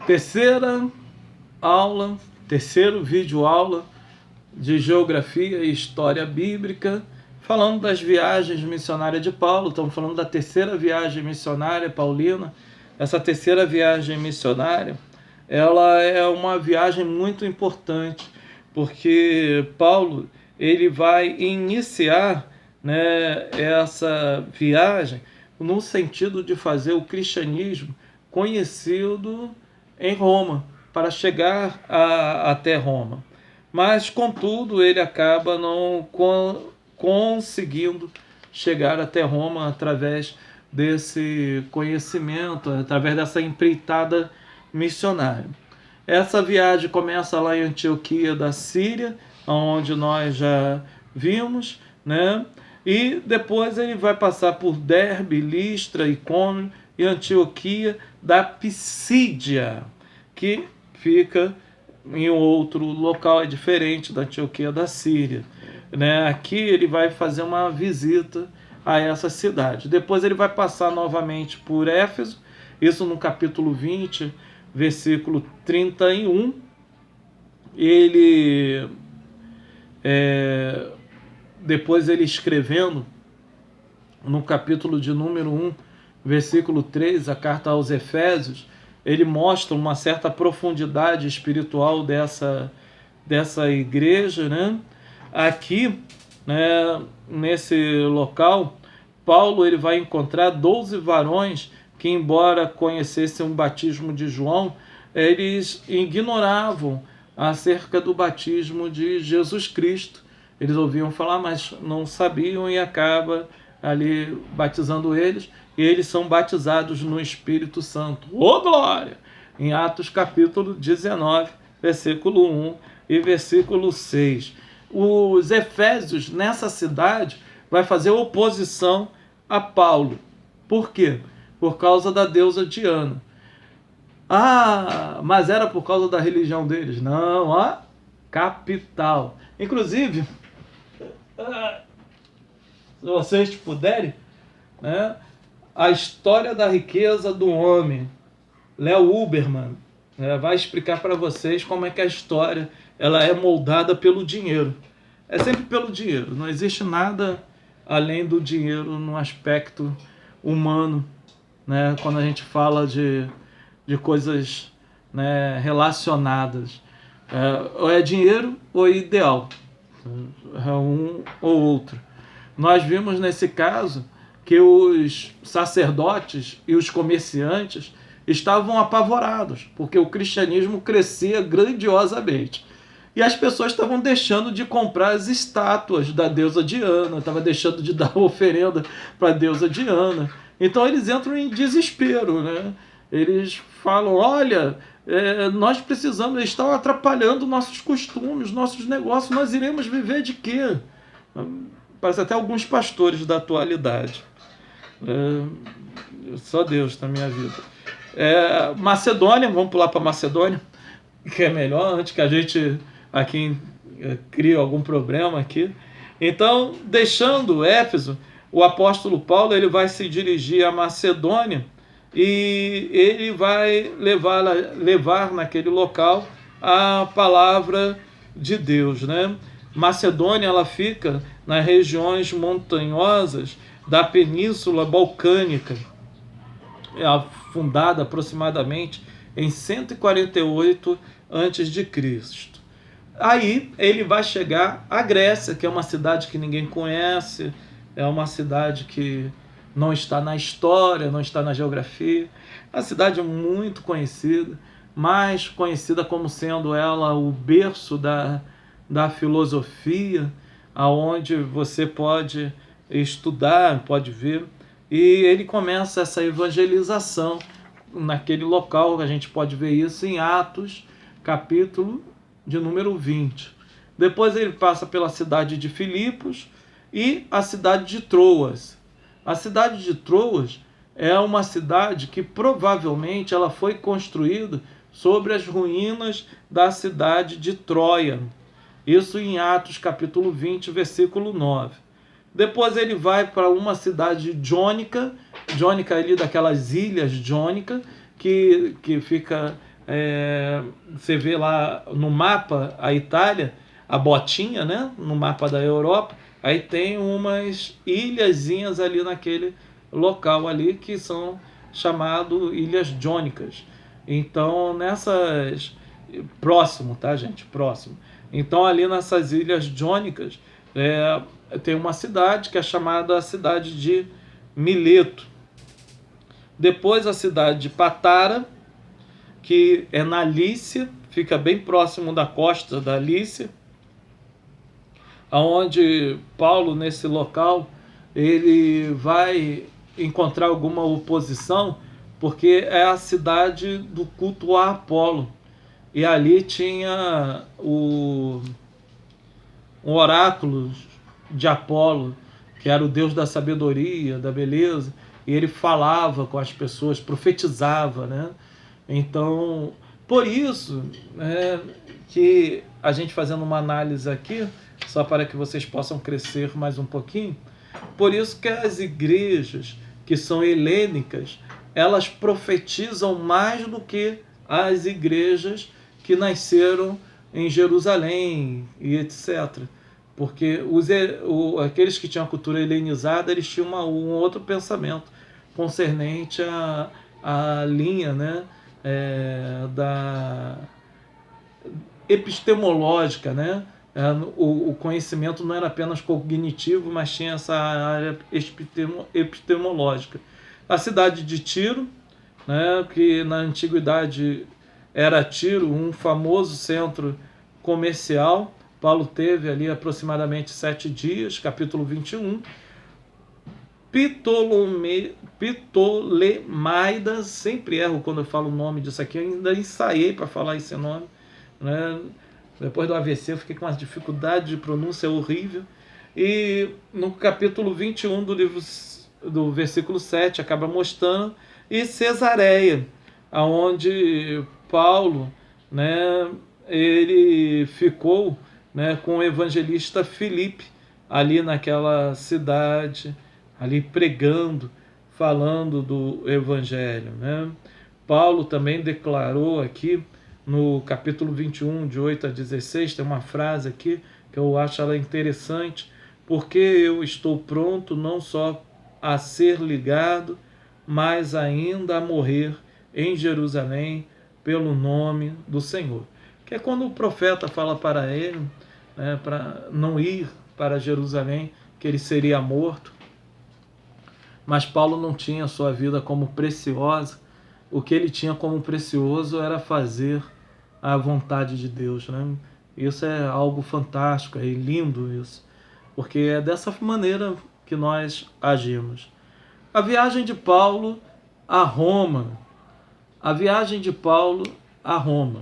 Terceira aula, terceiro vídeo aula de Geografia e História Bíblica, falando das viagens missionárias de Paulo. Estamos falando da terceira viagem missionária paulina. Essa terceira viagem missionária, ela é uma viagem muito importante, porque Paulo ele vai iniciar, né, essa viagem no sentido de fazer o cristianismo conhecido em Roma, para chegar até Roma. Mas, contudo, ele acaba não conseguindo chegar até Roma através desse conhecimento, através dessa empreitada missionária. Essa viagem começa lá em Antioquia da Síria, onde nós já vimos, né? E depois ele vai passar por Derbe, Listra, Icônio e Antioquia da Pisídia, que fica em outro local, é diferente da Antioquia da Síria, né? Aqui ele vai fazer uma visita a essa cidade. Depois ele vai passar novamente por Éfeso, isso no capítulo 20, versículo 31. Ele, depois ele escrevendo no capítulo de número 1, versículo 3, a carta aos Efésios, ele mostra uma certa profundidade espiritual dessa igreja, né? Aqui, né, nesse local, Paulo ele vai encontrar 12 varões que, embora conhecessem o batismo de João, eles ignoravam acerca do batismo de Jesus Cristo. Eles ouviam falar, mas não sabiam, e acaba ali batizando eles, e eles são batizados no Espírito Santo. Ô glória! Em Atos capítulo 19, versículo 1 e versículo 6. Os efésios, nessa cidade, vai fazer oposição a Paulo. Por quê? Por causa da deusa Diana. Ah, mas era por causa da religião deles? Não, a capital. Inclusive, se vocês puderem, né, a história da riqueza do homem, Léo Huberman, né, vai explicar para vocês como é que a história ela é moldada pelo dinheiro. É sempre pelo dinheiro, não existe nada além do dinheiro no aspecto humano, né, quando a gente fala de coisas, né, relacionadas. Ou é dinheiro ou é ideal, é um ou outro. Nós vimos nesse caso que os sacerdotes e os comerciantes estavam apavorados, porque o cristianismo crescia grandiosamente. E as pessoas estavam deixando de comprar as estátuas da deusa Diana, estavam deixando de dar oferenda para a deusa Diana. Então eles entram em desespero, né? Eles falam, olha, nós precisamos, eles estão atrapalhando nossos costumes, nossos negócios, nós iremos viver de quê? Parece até alguns pastores da atualidade. Só Deus na minha vida. Macedônia, vamos pular para Macedônia, que é melhor, antes que a gente aqui crie algum problema aqui. Então, deixando Éfeso, o apóstolo Paulo ele vai se dirigir a Macedônia e ele vai levar naquele local a palavra de Deus, né? Macedônia ela fica nas regiões montanhosas da Península Balcânica, fundada aproximadamente em 148 a.C. Aí ele vai chegar à Grécia, que é uma cidade que ninguém conhece, é uma cidade que não está na história, não está na geografia. A cidade é muito conhecida, mais conhecida como sendo ela o berço da filosofia, aonde você pode estudar, pode ver. E ele começa essa evangelização naquele local, a gente pode ver isso em Atos, capítulo de número 20. Depois ele passa pela cidade de Filipos e a cidade de Troas. A cidade de Troas é uma cidade que provavelmente ela foi construída sobre as ruínas da cidade de Troia. Isso em Atos capítulo 20, versículo 9. Depois ele vai para uma cidade jônica ali daquelas ilhas jônicas, que fica Você vê lá no mapa a Itália, a botinha, né? No mapa da Europa, aí tem umas ilhazinhas ali naquele local ali que são chamadas Ilhas Jônicas. Então, nessas... Próximo, tá, gente? Próximo. Então, ali nessas Ilhas Jônicas, tem uma cidade que é chamada a cidade de Mileto. Depois a cidade de Patara, que é na Lícia, fica bem próximo da costa da Lícia, onde Paulo, nesse local, ele vai encontrar alguma oposição, porque é a cidade do culto a Apolo. E ali tinha um oráculo de Apolo, que era o deus da sabedoria, da beleza, e ele falava com as pessoas, profetizava, né? Então, por isso, que a gente fazendo uma análise aqui, só para que vocês possam crescer mais um pouquinho, por isso que as igrejas que são helênicas, elas profetizam mais do que as igrejas que nasceram em Jerusalém e etc. Porque aqueles que tinham a cultura helenizada, eles tinham um outro pensamento concernente à linha, né, da epistemológica, né? O conhecimento não era apenas cognitivo, mas tinha essa área epistemológica. A cidade de Tiro, né, que na antiguidade era Tiro, um famoso centro comercial. Paulo teve ali aproximadamente 7 dias, capítulo 21. Ptolemaida, sempre erro quando eu falo o nome disso aqui, eu ainda ensaiei para falar esse nome, né? Depois do AVC eu fiquei com uma dificuldade de pronúncia horrível. E no capítulo 21 do livro, do versículo 7, acaba mostrando, e Cesareia, onde Paulo, né, ele ficou, né, com o evangelista Filipe, ali naquela cidade, ali pregando, falando do evangelho, né? Paulo também declarou aqui, no capítulo 21, de 8 a 16, tem uma frase aqui que eu acho ela interessante, porque eu estou pronto não só a ser ligado, mas ainda a morrer em Jerusalém pelo nome do Senhor. Que é quando o profeta fala para ele, né, para não ir para Jerusalém, que ele seria morto. Mas Paulo não tinha a sua vida como preciosa. O que ele tinha como precioso era fazer a vontade de Deus, né? Isso é algo fantástico, é lindo isso, porque é dessa maneira que nós agimos. A viagem de Paulo a Roma. A viagem de Paulo a Roma.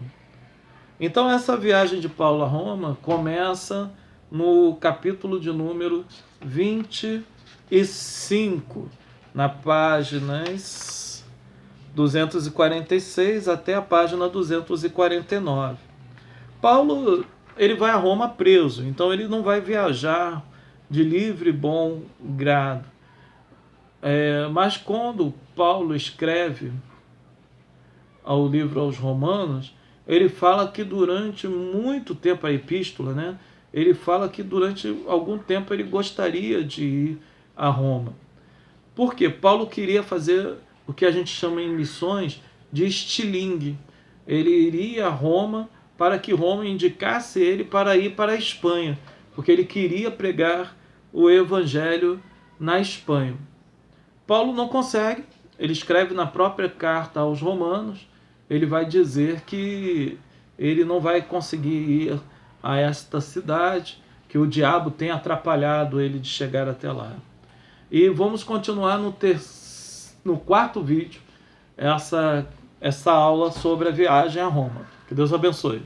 Então essa viagem de Paulo a Roma começa no capítulo de número 25, na páginas 246 até a página 249. Paulo, ele vai a Roma preso, então ele não vai viajar de livre e bom grado. Mas quando Paulo escreve ao livro aos Romanos, ele fala que durante muito tempo, a epístola, né, ele fala que durante algum tempo ele gostaria de ir a Roma. Por quê? Paulo queria fazer o que a gente chama em missões de estilingue. Ele iria a Roma para que Roma indicasse ele para ir para a Espanha, porque ele queria pregar o evangelho na Espanha. Paulo não consegue, ele escreve na própria carta aos Romanos, ele vai dizer que ele não vai conseguir ir a esta cidade, que o diabo tem atrapalhado ele de chegar até lá. E vamos continuar no quarto vídeo essa aula sobre a viagem a Roma. Que Deus abençoe.